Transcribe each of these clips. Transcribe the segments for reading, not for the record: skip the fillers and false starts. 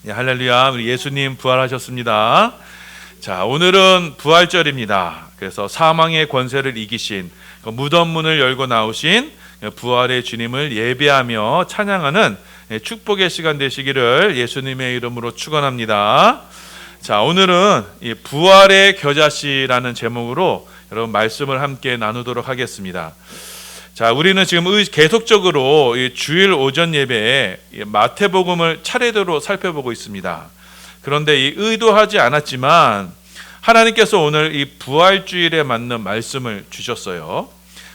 할렐루야, 우리 예수님 부활하셨습니다. 자, 오늘은 부활절입니다. 그래서 사망의 권세를 이기신 무덤 문을 열고 나오신 부활의 주님을 예배하며 찬양하는 축복의 시간 되시기를 예수님의 이름으로 축원합니다. 자, 오늘은 이 부활의 겨자씨라는 제목으로 여러분 말씀을 함께 나누도록 하겠습니다. 자, 우리는 지금 계속적으로 주일 오전 예배에 마태복음을 차례대로 살펴보고 있습니다. 그런데 의도하지 않았지만 하나님께서 오늘 이 부활주일에 맞는 말씀을 주셨어요.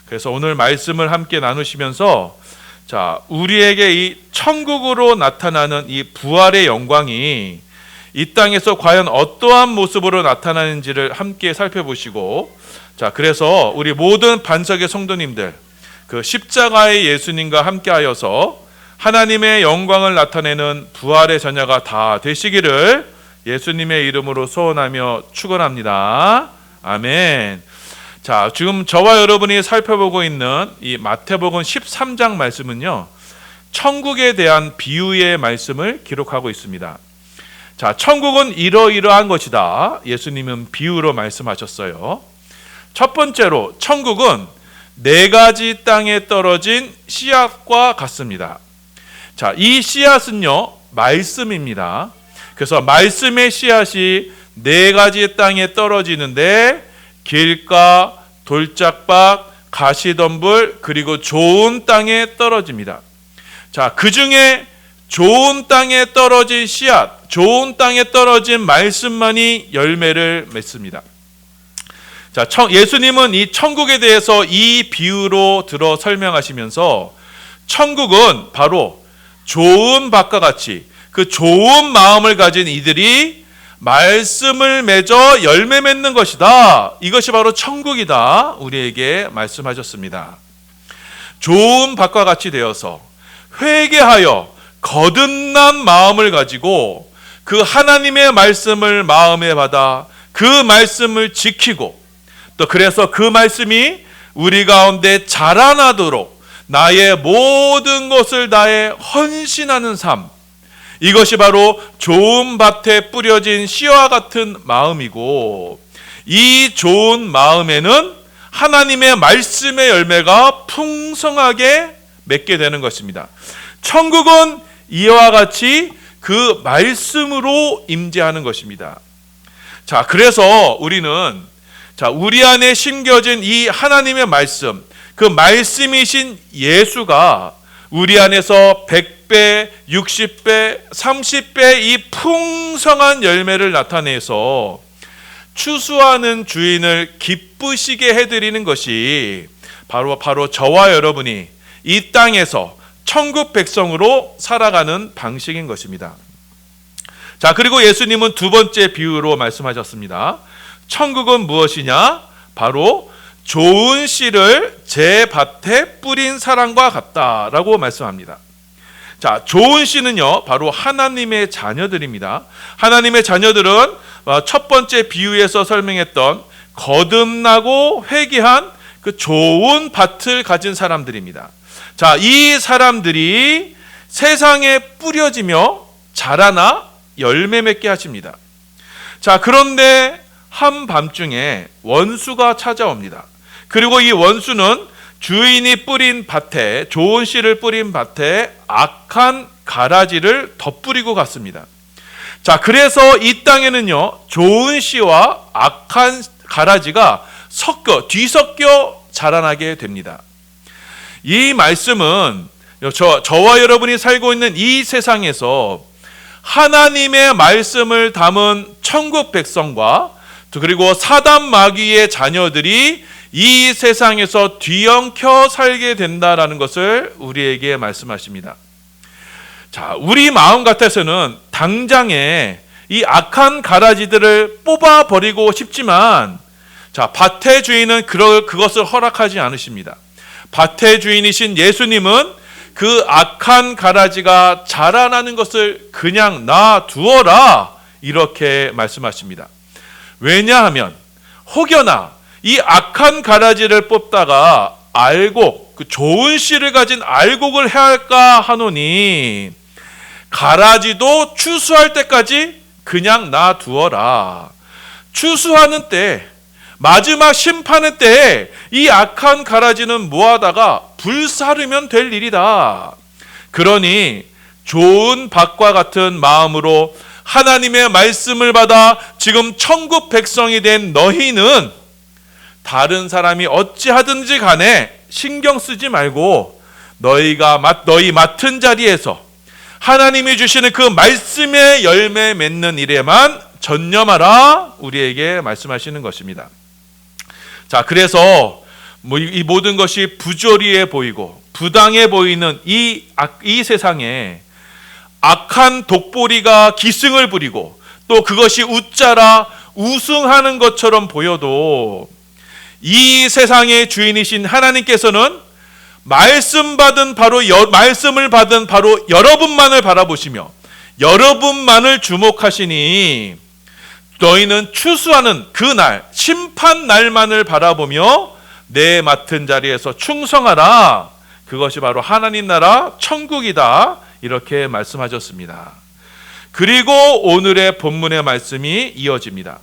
그래서 오늘 말씀을 함께 나누시면서 자, 우리에게 이 천국으로 나타나는 이 부활의 영광이 이 땅에서 과연 어떠한 모습으로 나타나는지를 함께 살펴보시고, 자, 그래서 우리 모든 반석의 성도님들 그 십자가의 예수님과 함께하여서 하나님의 영광을 나타내는 부활의 자녀가 다 되시기를 예수님의 이름으로 소원하며 축원합니다. 아멘. 자, 지금 저와 여러분이 살펴보고 있는 이 마태복음 13장 말씀은요, 천국에 대한 비유의 말씀을 기록하고 있습니다. 자, 천국은 이러이러한 것이다. 예수님은 비유로 말씀하셨어요. 첫 번째로 천국은 4가지 땅에 떨어진 씨앗과 같습니다. 자, 이 씨앗은요, 말씀입니다. 그래서 말씀의 씨앗이 4가지 땅에 떨어지는데 길가, 돌짝박, 가시덤불, 그리고 좋은 땅에 떨어집니다. 자, 그 중에 좋은 땅에 떨어진 씨앗, 좋은 땅에 떨어진 말씀만이 열매를 맺습니다. 자, 예수님은 이 천국에 대해서 이 비유로 들어 설명하시면서 천국은 바로 좋은 밭과 같이 그 좋은 마음을 가진 이들이 말씀을 맺어 열매 맺는 것이다. 이것이 바로 천국이다. 우리에게 말씀하셨습니다. 좋은 밭과 같이 되어서 회개하여 거듭난 마음을 가지고 그 하나님의 말씀을 마음에 받아 그 말씀을 지키고, 또 그래서 그 말씀이 우리 가운데 자라나도록 나의 모든 것을 다해 헌신하는 삶, 이것이 바로 좋은 밭에 뿌려진 씨와 같은 마음이고, 이 좋은 마음에는 하나님의 말씀의 열매가 풍성하게 맺게 되는 것입니다. 천국은 이와 같이 그 말씀으로 임재하는 것입니다. 자, 그래서 우리는 우리 안에 심겨진 이 하나님의 말씀, 그 말씀이신 예수가 우리 안에서 100배, 60배, 30배 이 풍성한 열매를 나타내서 추수하는 주인을 기쁘시게 해드리는 것이 바로 저와 여러분이 이 땅에서 천국 백성으로 살아가는 방식인 것입니다. 자, 그리고 예수님은 두 번째 비유로 말씀하셨습니다. 천국은 무엇이냐? 바로 좋은 씨를 제 밭에 뿌린 사람과 같다라고 말씀합니다. 자, 좋은 씨는요, 바로 하나님의 자녀들입니다. 하나님의 자녀들은 첫 번째 비유에서 설명했던 거듭나고 회개한 그 좋은 밭을 가진 사람들입니다. 자, 이 사람들이 세상에 뿌려지며 자라나 열매 맺게 하십니다. 자, 그런데 한밤중에 원수가 찾아옵니다. 그리고 이 원수는 주인이 뿌린 밭에, 좋은 씨를 뿌린 밭에 악한 가라지를 덧뿌리고 갔습니다. 자, 그래서 이 땅에는요, 좋은 씨와 악한 가라지가 뒤섞여 자라나게 됩니다. 이 말씀은 저와 여러분이 살고 있는 이 세상에서 하나님의 말씀을 담은 천국 백성과, 그리고 사단 마귀의 자녀들이 이 세상에서 뒤엉켜 살게 된다라는 것을 우리에게 말씀하십니다. 자, 우리 마음 같아서는 당장에 이 악한 가라지들을 뽑아버리고 싶지만, 자, 밭의 주인은 그것을 허락하지 않으십니다. 밭의 주인이신 예수님은 그 악한 가라지가 자라나는 것을 그냥 놔두어라, 이렇게 말씀하십니다. 왜냐하면 혹여나 이 악한 가라지를 뽑다가 그 좋은 씨를 가진 알곡을 해야 할까 하노니 가라지도 추수할 때까지 그냥 놔두어라. 추수하는 때, 마지막 심판의 때에 이 악한 가라지는 모아다가 불사르면 될 일이다. 그러니 좋은 밭과 같은 마음으로 하나님의 말씀을 받아 지금 천국 백성이 된 너희는 다른 사람이 어찌하든지 간에 신경 쓰지 말고 너희 맡은 자리에서 하나님이 주시는 그 말씀의 열매 맺는 일에만 전념하라, 우리에게 말씀하시는 것입니다. 자, 그래서 이 모든 것이 부조리해 보이고 부당해 보이는 이 세상에 악한 독보리가 기승을 부리고 또 그것이 웃자라 우승하는 것처럼 보여도 이 세상의 주인이신 하나님께서는 말씀을 받은 바로 여러분만을 바라보시며 여러분만을 주목하시니 너희는 추수하는 그날 심판 날만을 바라보며 내 맡은 자리에서 충성하라. 그것이 바로 하나님 나라 천국이다. 이렇게 말씀하셨습니다. 그리고 오늘의 본문의 말씀이 이어집니다.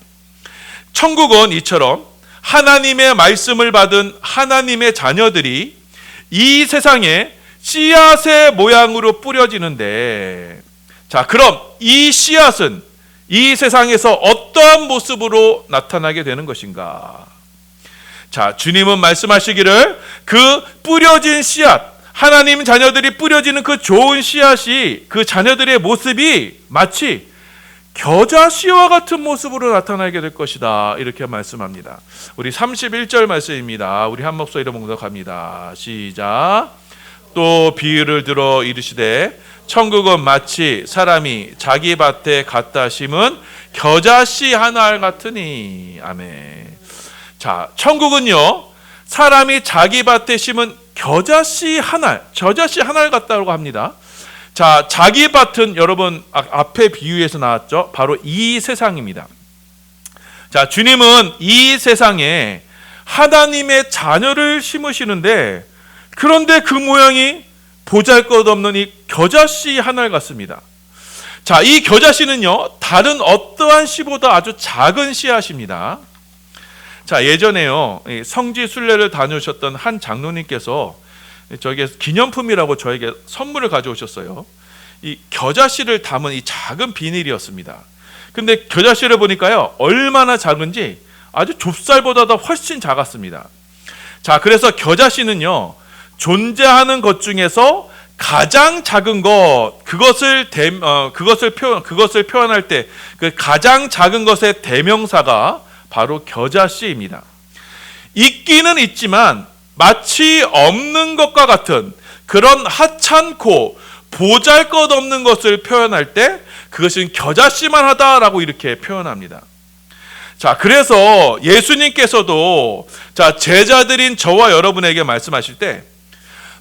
천국은 이처럼 하나님의 말씀을 받은 하나님의 자녀들이 이 세상에 씨앗의 모양으로 뿌려지는데, 자, 그럼 이 씨앗은 이 세상에서 어떠한 모습으로 나타나게 되는 것인가? 자, 주님은 말씀하시기를 그 뿌려진 씨앗, 하나님 자녀들이 뿌려지는 그 좋은 씨앗이 그 자녀들의 모습이 마치 겨자씨와 같은 모습으로 나타나게 될 것이다. 이렇게 말씀합니다. 우리 31절 말씀입니다. 우리 한 목소리로 봉독합니다. 시작. 또 비유를 들어 이르시되 천국은 마치 사람이 자기 밭에 갖다 심은 겨자씨 한 알 같으니. 아멘. 자, 천국은요, 사람이 자기 밭에 심은 겨자씨 한 알 같다고 합니다. 자, 자기 밭은 여러분 앞에 비유에서 나왔죠. 바로 이 세상입니다. 자, 주님은 이 세상에 하나님의 자녀를 심으시는데, 그런데 그 모양이 보잘것없는 이 겨자씨 한 알 같습니다. 자, 이 겨자씨는요, 다른 어떠한 씨보다 아주 작은 씨앗입니다. 자, 예전에요, 성지 순례를 다녀오셨던 한 장로님께서 저에게 기념품이라고 저에게 선물을 가져오셨어요. 이 겨자씨를 담은 이 작은 비닐이었습니다. 근데 겨자씨를 보니까요, 얼마나 작은지 아주 좁쌀보다 훨씬 작았습니다. 자, 그래서 겨자씨는요, 존재하는 것 중에서 가장 작은 것, 그것을 표현할 때 그 가장 작은 것의 대명사가 바로 겨자씨입니다. 있기는 있지만 마치 없는 것과 같은 그런 하찮고 보잘것없는 것을 표현할 때 그것은 겨자씨만 하다라고 이렇게 표현합니다. 자, 그래서 예수님께서도 자, 제자들인 저와 여러분에게 말씀하실 때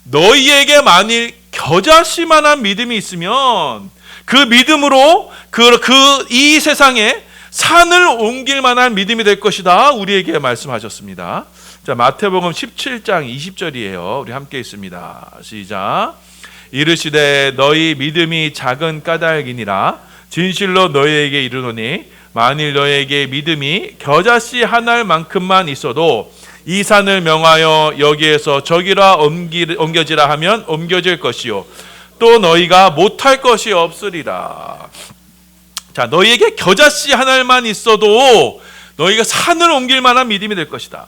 너희에게 만일 겨자씨만한 믿음이 있으면 그 믿음으로 이 세상에 산을 옮길 만한 믿음이 될 것이다. 우리에게 말씀하셨습니다. 자, 마태복음 17장 20절이에요. 우리 함께 있습니다. 시작. 이르시되 너희 믿음이 작은 까닭이니라. 진실로 너희에게 이르노니 만일 너희에게 믿음이 겨자씨 한 알만큼만 있어도 이 산을 명하여 여기에서 저기라 옮겨지라 하면 옮겨질 것이요 또 너희가 못할 것이 없으리라. 자, 너희에게 겨자씨 한 알만 있어도 너희가 산을 옮길 만한 믿음이 될 것이다.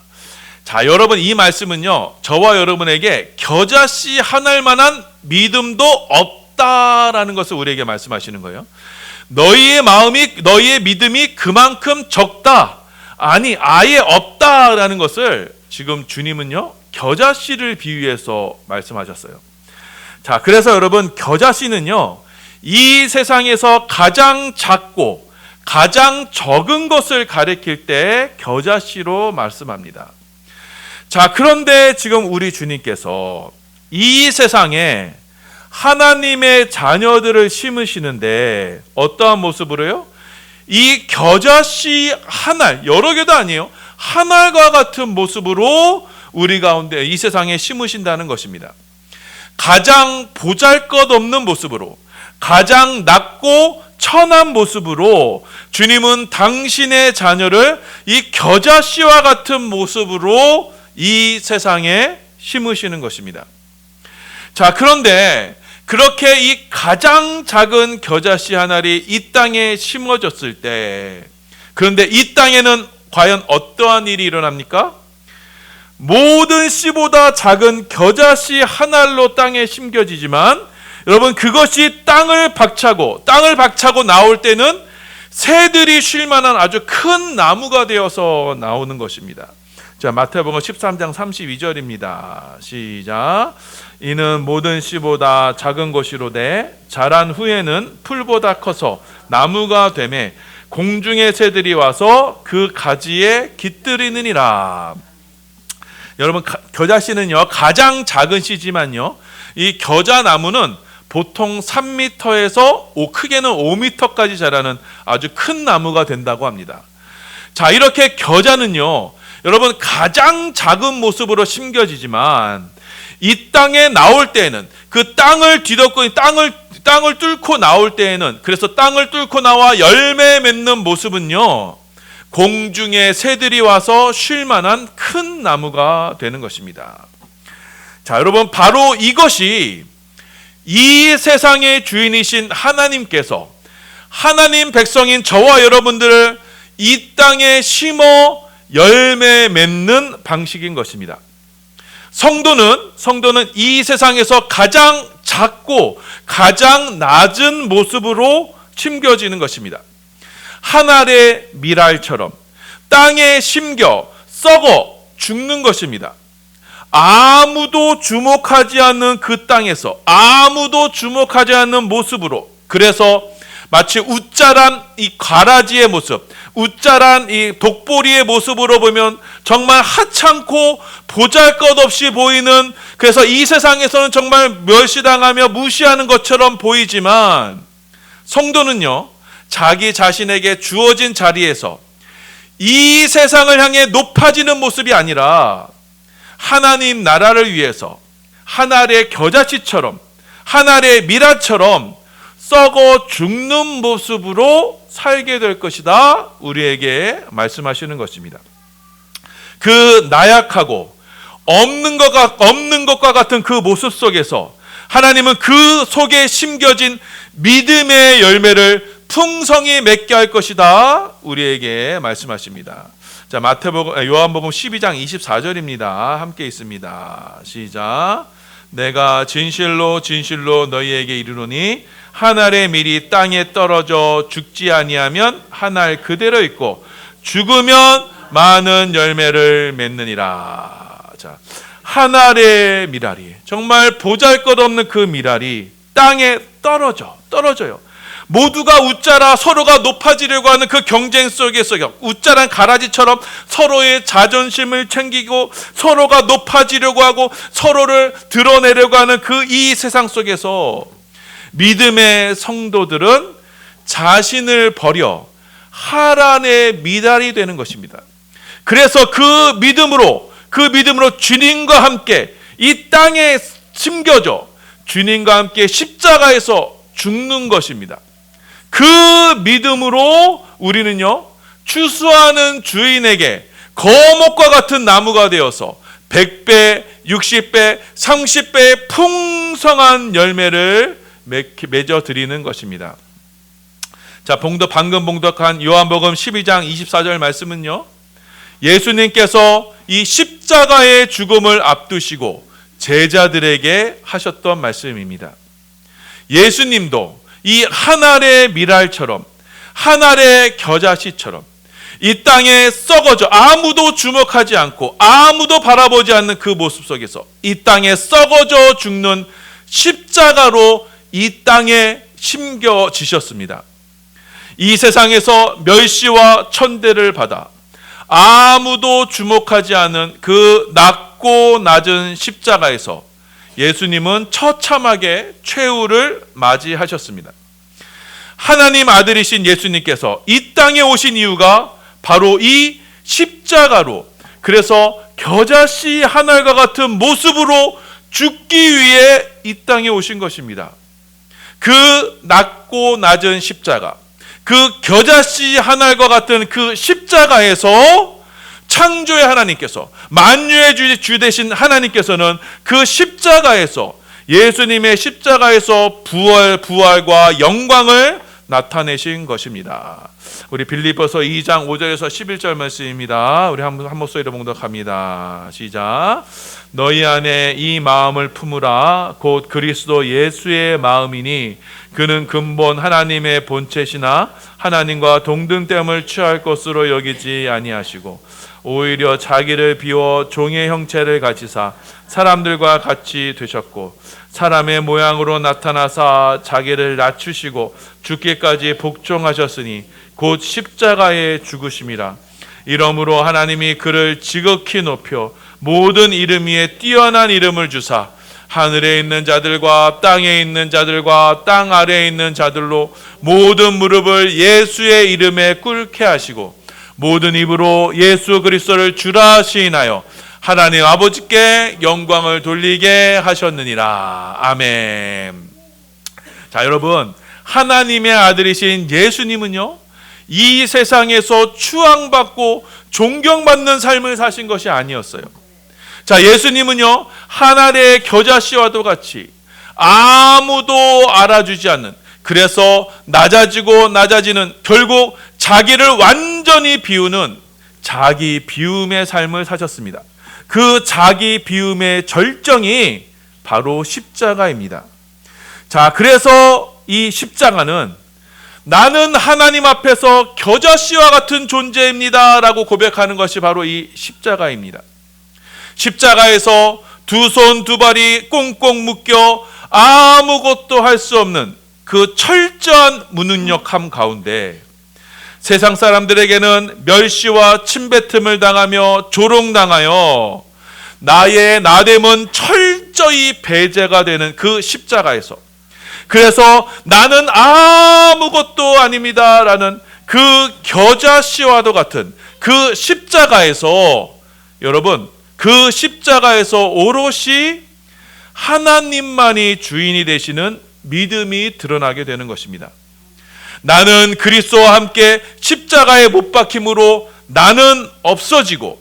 자, 여러분, 이 말씀은요, 저와 여러분에게 겨자씨 한 알만한 믿음도 없다라는 것을 우리에게 말씀하시는 거예요. 너희의 믿음이 그만큼 적다, 아니 아예 없다라는 것을 지금 주님은요, 겨자씨를 비유해서 말씀하셨어요. 자, 그래서 여러분, 겨자씨는요, 이 세상에서 가장 작고 가장 적은 것을 가리킬 때 겨자씨로 말씀합니다. 자, 그런데 지금 우리 주님께서 이 세상에 하나님의 자녀들을 심으시는데 어떠한 모습으로요? 이 겨자씨 한 알, 여러 개도 아니에요. 한 알과 같은 모습으로 우리 가운데 이 세상에 심으신다는 것입니다. 가장 보잘것없는 모습으로, 가장 낮고 천한 모습으로 주님은 당신의 자녀를 이 겨자씨와 같은 모습으로 이 세상에 심으시는 것입니다. 자, 그런데 그렇게 이 가장 작은 겨자씨 한 알이 이 땅에 심어졌을 때, 그런데 이 땅에는 과연 어떠한 일이 일어납니까? 모든 씨보다 작은 겨자씨 한 알로 땅에 심겨지지만, 여러분, 그것이 땅을 박차고 나올 때는 새들이 쉴 만한 아주 큰 나무가 되어서 나오는 것입니다. 자, 마태복음 13장 32절입니다. 시작. 이는 모든 씨보다 작은 것이로되 자란 후에는 풀보다 커서 나무가 되매 공중의 새들이 와서 그 가지에 깃들이느니라. 여러분, 겨자씨는요 가장 작은 씨지만요, 이 겨자나무는 보통 3m에서 크게는 5m까지 자라는 아주 큰 나무가 된다고 합니다. 자, 이렇게 겨자는요, 여러분, 가장 작은 모습으로 심겨지지만 이 땅에 나올 때에는, 그 땅을 뒤덮고 땅을 뚫고 나올 때에는, 그래서 땅을 뚫고 나와 열매 맺는 모습은요, 공중의 새들이 와서 쉴 만한 큰 나무가 되는 것입니다. 자, 여러분, 바로 이것이 이 세상의 주인이신 하나님께서 하나님 백성인 저와 여러분들을 이 땅에 심어 열매 맺는 방식인 것입니다. 성도는 이 세상에서 가장 작고 가장 낮은 모습으로 심겨지는 것입니다. 한 알의 밀알처럼 땅에 심겨 썩어 죽는 것입니다. 아무도 주목하지 않는 그 땅에서, 아무도 주목하지 않는 모습으로, 그래서 마치 웃자란 이 가라지의 모습, 웃자란 이 독보리의 모습으로 보면 정말 하찮고 보잘것없이 보이는, 그래서 이 세상에서는 정말 멸시당하며 무시하는 것처럼 보이지만, 성도는요 자기 자신에게 주어진 자리에서 이 세상을 향해 높아지는 모습이 아니라 하나님 나라를 위해서 한 알의 겨자씨처럼, 한 알의 밀알처럼 썩어 죽는 모습으로 살게 될 것이다, 우리에게 말씀하시는 것입니다. 그 나약하고 없는 것과 같은 그 모습 속에서 하나님은 그 속에 심겨진 믿음의 열매를 풍성히 맺게 할 것이다, 우리에게 말씀하십니다. 자, 요한복음 12장 24절입니다. 함께 있습니다. 시작. 내가 진실로 진실로 너희에게 이르노니 한 알의 밀이 땅에 떨어져 죽지 아니하면 한 알 그대로 있고 죽으면 많은 열매를 맺느니라. 자, 한 알의 밀알이, 정말 보잘것없는 그 밀알이 땅에 떨어져요. 모두가 웃자라 서로가 높아지려고 하는 그 경쟁 속에서 웃자란 가라지처럼 서로의 자존심을 챙기고 서로가 높아지려고 하고 서로를 드러내려고 하는 그 이 세상 속에서 믿음의 성도들은 자신을 버려 하란의 미달이 되는 것입니다. 그래서 그 믿음으로 주님과 함께 이 땅에 심겨져 주님과 함께 십자가에서 죽는 것입니다. 그 믿음으로 우리는요 추수하는 주인에게 거목과 같은 나무가 되어서 100배, 60배, 30배의 풍성한 열매를 맺어 드리는 것입니다. 자, 방금 봉독한 요한복음 12장 24절 말씀은요, 예수님께서 이 십자가의 죽음을 앞두시고 제자들에게 하셨던 말씀입니다. 예수님도 이 한 알의 밀알처럼, 한 알의 겨자씨처럼 이 땅에 썩어져 아무도 주목하지 않고 아무도 바라보지 않는 그 모습 속에서 이 땅에 썩어져 죽는 십자가로 이 땅에 심겨지셨습니다. 이 세상에서 멸시와 천대를 받아 아무도 주목하지 않은 그 낮고 낮은 십자가에서 예수님은 처참하게 최후를 맞이하셨습니다. 하나님 아들이신 예수님께서 이 땅에 오신 이유가 바로 이 십자가로, 그래서 겨자씨 한 알과 같은 모습으로 죽기 위해 이 땅에 오신 것입니다. 그 낮고 낮은 십자가, 그 겨자씨 하나과 같은 그 십자가에서 창조의 하나님께서, 만유의 주 되신 하나님께서는 그 십자가에서, 예수님의 십자가에서 부활과 영광을 나타내신 것입니다. 우리 빌립보서 2장 5절에서 11절 말씀입니다. 우리 한 목소리로 봉독합니다. 시작. 너희 안에 이 마음을 품으라. 곧 그리스도 예수의 마음이니 그는 근본 하나님의 본체시나 하나님과 동등됨을 취할 것으로 여기지 아니하시고 오히려 자기를 비워 종의 형체를 가지사 사람들과 같이 되셨고 사람의 모양으로 나타나사 자기를 낮추시고 죽기까지 복종하셨으니 곧 십자가에 죽으심이라. 이러므로 하나님이 그를 지극히 높여 모든 이름 위에 뛰어난 이름을 주사 하늘에 있는 자들과 땅에 있는 자들과 땅 아래에 있는 자들로 모든 무릎을 예수의 이름에 꿇게 하시고 모든 입으로 예수 그리스도를 주라 시인하여 하나님 아버지께 영광을 돌리게 하셨느니라. 아멘. 자, 여러분, 하나님의 아들이신 예수님은요, 이 세상에서 추앙받고 존경받는 삶을 사신 것이 아니었어요. 자, 예수님은요, 하늘의 겨자씨와도 같이 아무도 알아주지 않는, 그래서 낮아지는, 결국 자기를 완전히 비우는 자기 비움의 삶을 사셨습니다. 그 자기 비움의 절정이 바로 십자가입니다. 자, 그래서 이 십자가는 나는 하나님 앞에서 겨자씨와 같은 존재입니다 라고 고백하는 것이 바로 이 십자가입니다. 십자가에서 두 손 두 발이 꽁꽁 묶여 아무것도 할 수 없는 그 철저한 무능력함 가운데 세상 사람들에게는 멸시와 침뱉음을 당하며 조롱당하여 나의 나됨은 철저히 배제가 되는 그 십자가에서, 그래서 나는 아무것도 아닙니다 라는 그 겨자씨와도 같은 그 십자가에서, 여러분, 그 십자가에서 오롯이 하나님만이 주인이 되시는 믿음이 드러나게 되는 것입니다. 나는 그리스도와 함께 십자가에 못 박힘으로 나는 없어지고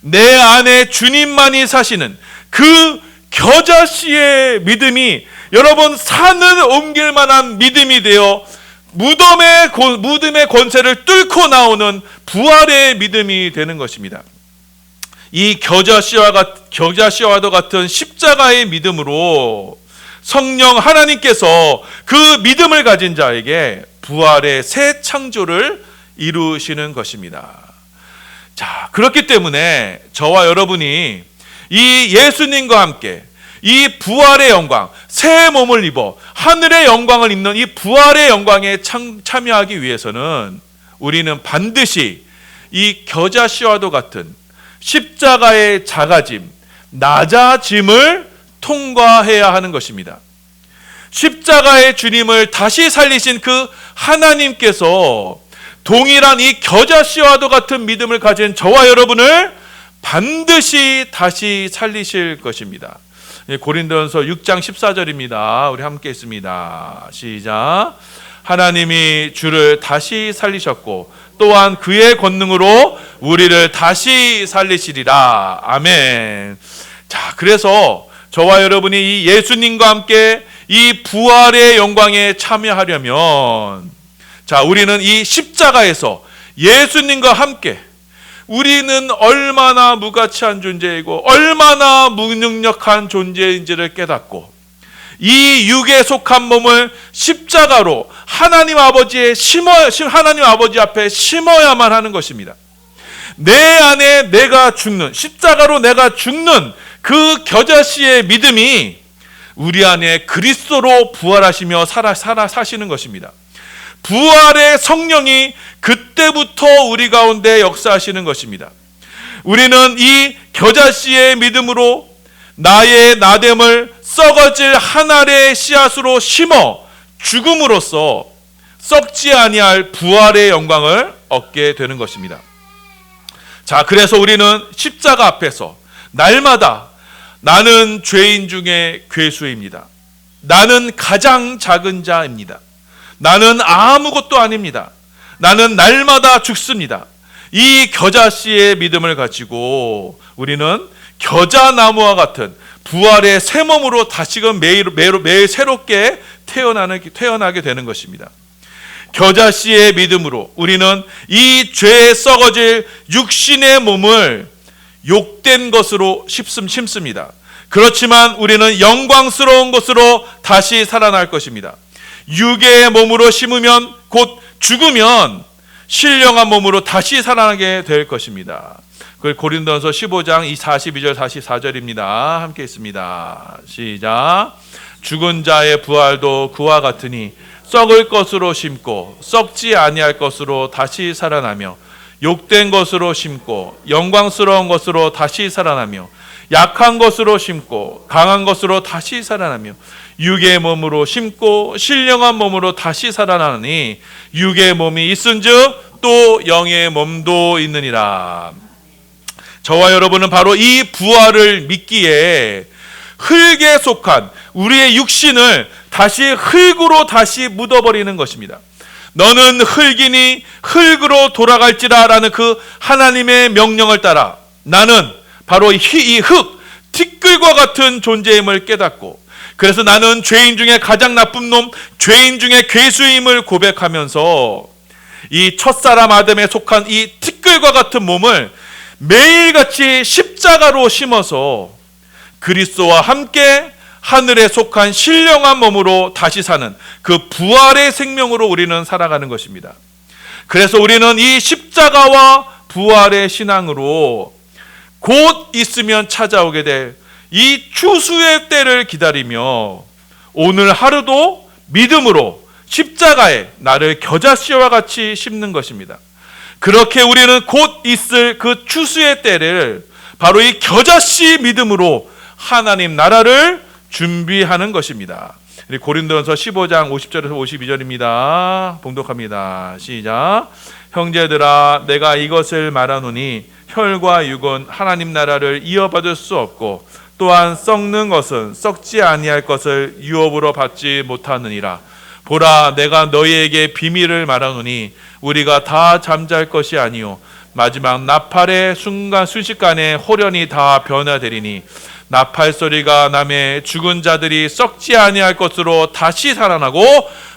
내 안에 주님만이 사시는 그 겨자씨의 믿음이 여러분 산을 옮길 만한 믿음이 되어 무덤의 권세를 뚫고 나오는 부활의 믿음이 되는 것입니다. 이 겨자씨와도 같은 십자가의 믿음으로 성령 하나님께서 그 믿음을 가진 자에게 부활의 새 창조를 이루시는 것입니다. 자, 그렇기 때문에 저와 여러분이 이 예수님과 함께 이 부활의 영광, 새 몸을 입어 하늘의 영광을 입는 이 부활의 영광에 참여하기 위해서는 우리는 반드시 이 겨자씨와도 같은 십자가의 작아짐, 낮아짐을 통과해야 하는 것입니다. 십자가의 주님을 다시 살리신 그 하나님께서 동일한 이 겨자씨와도 같은 믿음을 가진 저와 여러분을 반드시 다시 살리실 것입니다. 고린도전서 6장 14절입니다. 우리 함께 읽습니다. 시작. 하나님이 주를 다시 살리셨고 또한 그의 권능으로 우리를 다시 살리시리라. 아멘. 자, 그래서 저와 여러분이 이 예수님과 함께 이 부활의 영광에 참여하려면, 자, 우리는 이 십자가에서 예수님과 함께 우리는 얼마나 무가치한 존재이고 얼마나 무능력한 존재인지를 깨닫고 이 육에 속한 몸을 십자가로 하나님 아버지 앞에 심어야만 하는 것입니다. 내 안에 내가 죽는, 십자가로 내가 죽는 그 겨자씨의 믿음이 우리 안에 그리스도로 부활하시며 사시는 것입니다. 부활의 성령이 그때부터 우리 가운데 역사하시는 것입니다. 우리는 이 겨자씨의 믿음으로 나의 나됨을 썩어질 한 알의 씨앗으로 심어 죽음으로써 썩지 아니할 부활의 영광을 얻게 되는 것입니다. 자, 그래서 우리는 십자가 앞에서 날마다 나는 죄인 중에 괴수입니다. 나는 가장 작은 자입니다. 나는 아무것도 아닙니다. 나는 날마다 죽습니다. 이 겨자씨의 믿음을 가지고 우리는 겨자나무와 같은 부활의 새 몸으로 다시금 매일 새롭게 태어나게 되는 것입니다. 겨자씨의 믿음으로 우리는 이 죄에 썩어질 육신의 몸을 욕된 것으로 심습니다. 그렇지만 우리는 영광스러운 것으로 다시 살아날 것입니다. 육의 몸으로 심으면 곧 죽으면 신령한 몸으로 다시 살아나게 될 것입니다. 그 고린도전서 15장 42절 44절입니다. 함께 있습니다. 시작. 죽은 자의 부활도 그와 같으니 썩을 것으로 심고 썩지 아니할 것으로 다시 살아나며 욕된 것으로 심고 영광스러운 것으로 다시 살아나며 약한 것으로 심고 강한 것으로 다시 살아나며 육의 몸으로 심고 신령한 몸으로 다시 살아나니 육의 몸이 있은즉 또 영의 몸도 있느니라. 저와 여러분은 바로 이 부활을 믿기에 흙에 속한 우리의 육신을 다시 흙으로 다시 묻어버리는 것입니다. 너는 흙이니 흙으로 돌아갈지라 라는 그 하나님의 명령을 따라 나는 바로 이 흙, 티끌과 같은 존재임을 깨닫고 그래서 나는 죄인 중에 가장 나쁜 놈, 죄인 중에 괴수임을 고백하면서 이 첫사람 아담에 속한 이 티끌과 같은 몸을 매일같이 십자가로 심어서 그리스도와 함께 하늘에 속한 신령한 몸으로 다시 사는 그 부활의 생명으로 우리는 살아가는 것입니다. 그래서 우리는 이 십자가와 부활의 신앙으로 곧 있으면 찾아오게 될 이 추수의 때를 기다리며 오늘 하루도 믿음으로 십자가에 나를 겨자씨와 같이 심는 것입니다. 그렇게 우리는 곧 있을 그 추수의 때를 바로 이 겨자씨 믿음으로 하나님 나라를 준비하는 것입니다. 고린도전서 15장 50절에서 52절입니다. 봉독합니다. 시작. 형제들아 내가 이것을 말하노니 혈과 육은 하나님 나라를 이어받을 수 없고 또한 썩는 것은 썩지 아니할 것을 유업으로 받지 못하느니라. 보라 내가 너희에게 비밀을 말하노니 우리가 다 잠잘 것이 아니요 마지막 나팔의 순식간에 호련히 다 변화되리니 나팔 소리가 나매 죽은 자들이 썩지 아니할 것으로 다시 살아나고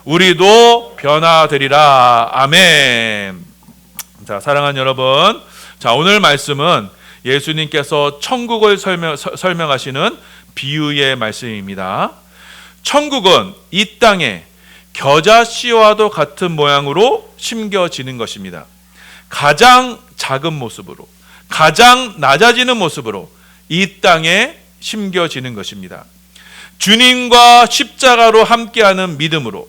우리도 변화되리라. 아멘. 자, 사랑하는 여러분, 자 오늘 말씀은 예수님께서 천국을 설명하시는 비유의 말씀입니다. 천국은 이 땅에 겨자씨와도 같은 모양으로 심겨지는 것입니다. 가장 작은 모습으로, 가장 낮아지는 모습으로 이 땅에 심겨지는 것입니다. 주님과 십자가로 함께하는 믿음으로,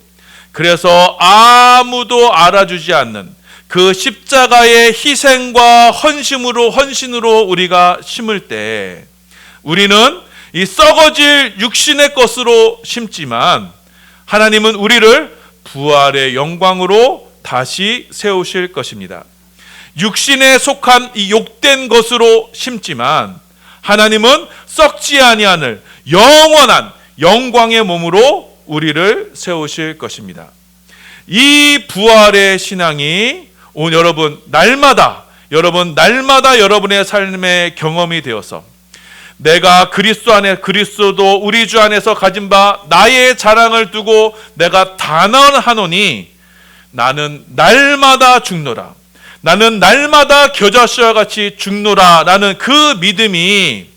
그래서 아무도 알아주지 않는 그 십자가의 희생과 헌신으로 우리가 심을 때 우리는 이 썩어질 육신의 것으로 심지만 하나님은 우리를 부활의 영광으로 다시 세우실 것입니다. 육신에 속한 이 욕된 것으로 심지만 하나님은 썩지 아니하는 영원한 영광의 몸으로 우리를 세우실 것입니다. 이 부활의 신앙이 오늘 날마다 여러분의 삶의 경험이 되어서 내가 그리스도도 우리 주 안에서 가진 바 나의 자랑을 두고 내가 단언하노니 나는 날마다 죽노라. 나는 날마다 겨자씨와 같이 죽노라 라는 그 믿음이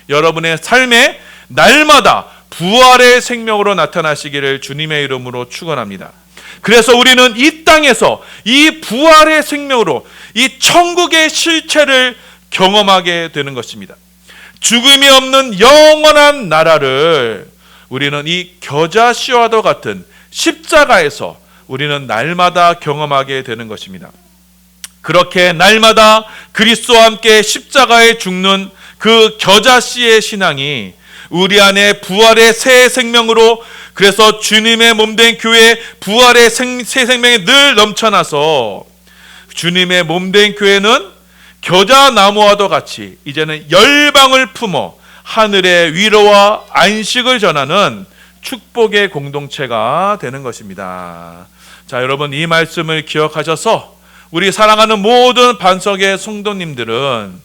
여러분의 삶에 날마다 부활의 생명으로 나타나시기를 주님의 이름으로 축원합니다. 그래서 우리는 이 땅에서 이 부활의 생명으로 이 천국의 실체를 경험하게 되는 것입니다. 죽음이 없는 영원한 나라를 우리는 이 겨자씨와도 같은 십자가에서 우리는 날마다 경험하게 되는 것입니다. 그렇게 날마다 그리스도와 함께 십자가에 죽는 그 겨자씨의 신앙이 우리 안에 부활의 새 생명으로, 그래서 주님의 몸된 교회 부활의 새 생명이 늘 넘쳐나서 주님의 몸된 교회는 겨자나무와도 같이 이제는 열방을 품어 하늘의 위로와 안식을 전하는 축복의 공동체가 되는 것입니다. 자, 여러분 이 말씀을 기억하셔서 우리 사랑하는 모든 반석의 성도님들은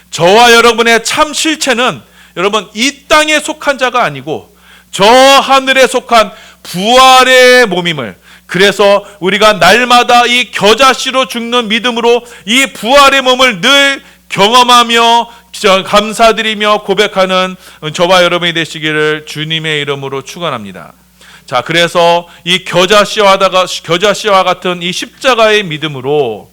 저와 여러분의 참 실체는 여러분 이 땅에 속한 자가 아니고 저 하늘에 속한 부활의 몸임을, 그래서 우리가 날마다 이 겨자씨로 죽는 믿음으로 이 부활의 몸을 늘 경험하며 감사드리며 고백하는 저와 여러분이 되시기를 주님의 이름으로 축원합니다. 자, 그래서 이 겨자씨와 같은 이 십자가의 믿음으로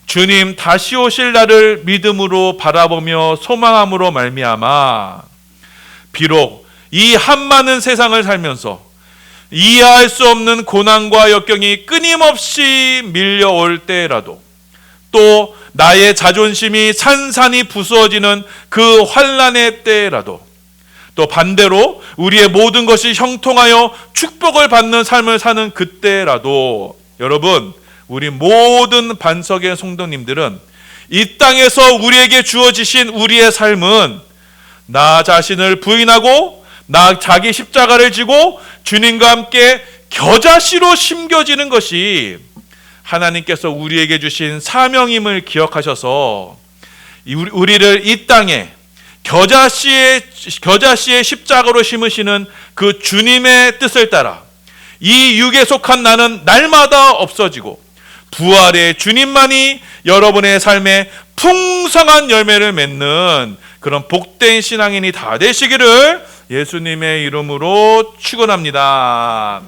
주님 다시 오실 날을 믿음으로 바라보며 소망함으로 말미암아 비록 이 한많은 세상을 살면서 이해할 수 없는 고난과 역경이 끊임없이 밀려올 때라도, 또 나의 자존심이 산산이 부수어지는 그 환난의 때라도, 또 반대로 우리의 모든 것이 형통하여 축복을 받는 삶을 사는 그때라도, 여러분 우리 모든 반석의 성도님들은 이 땅에서 우리에게 주어지신 우리의 삶은 나 자신을 부인하고 나 자기 십자가를 지고 주님과 함께 겨자씨로 심겨지는 것이 하나님께서 우리에게 주신 사명임을 기억하셔서 우리를 이 땅에 겨자씨의 십자가로 심으시는 그 주님의 뜻을 따라 이 육에 속한 나는 날마다 없어지고 부활의 주님만이 여러분의 삶에 풍성한 열매를 맺는 그런 복된 신앙인이 다 되시기를 예수님의 이름으로 축원합니다.